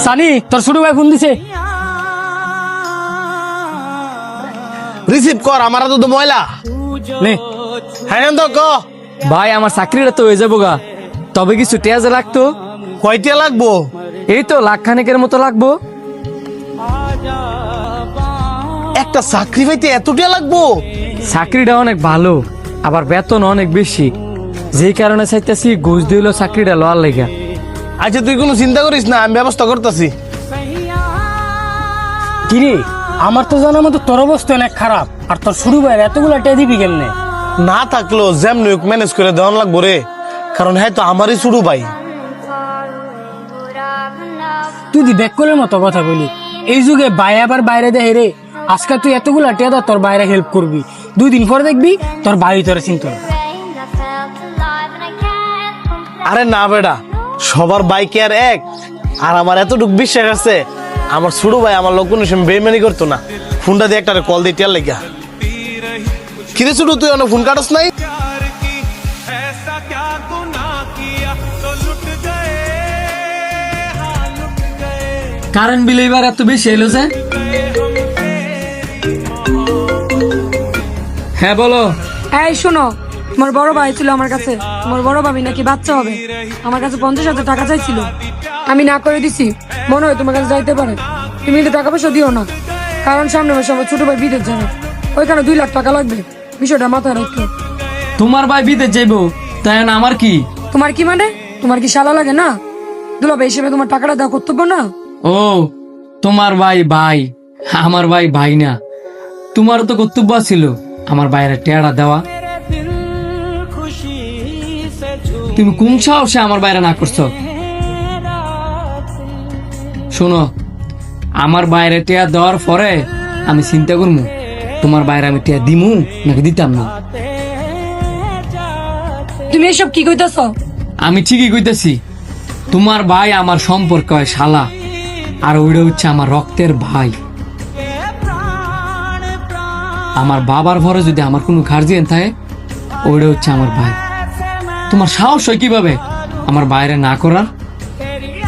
সানি তোর ছোট ভাই ফোন দিছে, রিসিভ কর। আমার তো ময়লা। নে। হ্যাঁ তো ক ভাই আমার চাকরিটা তো হয়ে যাবো গা, তবে কিছু টেয়াজে লাগতো। কয়টা লাগবো? এই তো লাখ খানেকের মতো লাগবো। একটা চাকরি পাইতে এতটা লাগবো? চাকরিটা অনেক ভালো, আবার বেতন অনেক বেশি, যেই কারণে চাইতেছি ঘুষ দিল চাকরিটা লওয়ার লেগা। আচ্ছা তুই কোনো চিন্তা করিস না, আমি ব্যবস্থা করতেছি। কিরে আমার তো জানা মতো তোর অবস্থা অনেক খারাপ, আর তোর শুরু ভাই এতগুলা টেয়া দিবি কেমনে? না থাকলেও যেমন ম্যানেজ করে দেওয়ান লাগবো রে, কারণ হ্যাঁ তো আমারই ছোট ভাই। তুই দি বেকলের মতো কথা বলি, এই যুগে ভাই আবার বাইরে দেয় রে। আজকে তুই এতগুলা টেয়া দা তোর বাইরে হেল্প করবি, 2 দিন পরে দেখবি তোর ভাই তোর চিন্তা। আরে না বেটা, সবার বাইকে আর এক, আর আমার এতটুকু বিশ্বাস আছে আমার ছোট ভাই আমার লোক কোনো সময় বেইমানি করতো না। ফোনটা দিয়ে একটা কল দিয়ে টিয়ার লেগা। কিরে ছোট তুই অনেক ফোন কাটস নাই? কারেন্ট বিল এবার এত বেশি এলো যে? হ্যাঁ বলো। এই শোনো, তোমার বড় ভাই ছিল আমার কাছে, তোমার বড় ভাবি নাকি বাচ্চা হবে, আমার কাছে 50,000 টাকা চাইছিল, আমি না করে দিছি। মনে হয় তোমার কাছে যাইতে পারে, তুমি কিন্তু টাকা পয়সা দিও না, কারণ সামনে মাসে আমার ছোট ভাই বিদেশ যাবে, ওইখানে 2 লাখ টাকা লাগবে, বিষয়টা মাথায় রাখো। তোমার ভাই বিদেশ যাইবো, তাই না আমার কি? তোমার কি মানে? তোমার কি শালা লাগে না? দুলাভাই হিসেবে তোমার টাকাটা দেওয়া কর্তব্য না? ও তোমার ভাই ভাই, আমার ভাই ভাই না। তোমারও তো কর্তব্য ছিল আমার বাইরে টেয়ারা দেওয়া। তুমি কোন সাহসে আমার বাইরে না করছো? শোনো, আমার বাইরে টেয়া দেওয়ার পরে আমি চিন্তা করবো তোমার বাইরে আমি টেয়া দিমু নাকি দিতাম না। তুমি এসব কি কইতাছ? আমি ঠিকই কইতেছি, তোমার ভাই আমার সম্পর্ক হয় শালা, আর ওইটা হচ্ছে আমার রক্তের ভাই। আমার বাবার ঘরে যদি আমার কোনো গার্জিয়ান থাকে, ওইটা হচ্ছে আমার ভাই। তোমার সাহস হয় কিভাবে আমার বাইরে না করার?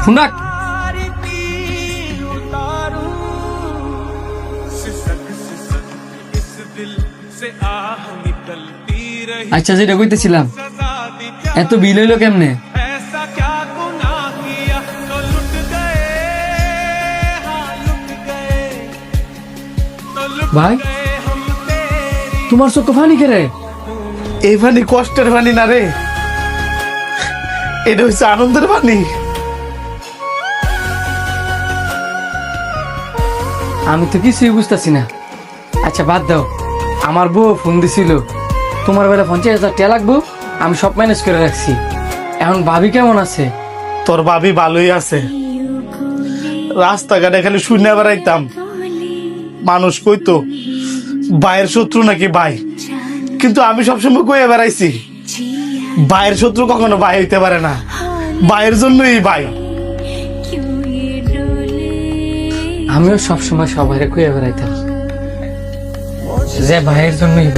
শুনাক। আচ্ছা যেটা কইতেছিলাম, এত বিল হইলো কেমনে? ভাই তোমার চোখ ফানি কেরে? এই পানি কষ্টের পানি না রে, এটা হচ্ছে আনন্দের পানি। আমি তো কিছুই বুঝতেছি না। আচ্ছা বাদ দাও, আমার বউ ফোন দিছিল, তোমার বেলা 50,000 টাকা লাগবো, আমি সব ম্যানেজ করে রাখছি। এখন ভাবি কেমন আছে? তোর ভাবি ভালোই আছে। রাস্তাঘাটে খালি শুনে বেড়াইতাম, মানুষ কইতো ভাইয়ের শত্রু নাকি ভাই, কিন্তু আমি সবসময় কয়ে বেড়াইছি ভাইয়ের শত্রু কখনো ভাই হইতে পারে না, ভাইয়ের জন্যই ভাই। আমিও সবসময় সবাই কয়ে বেড়াইতাম যে ভাইয়ের জন্যই।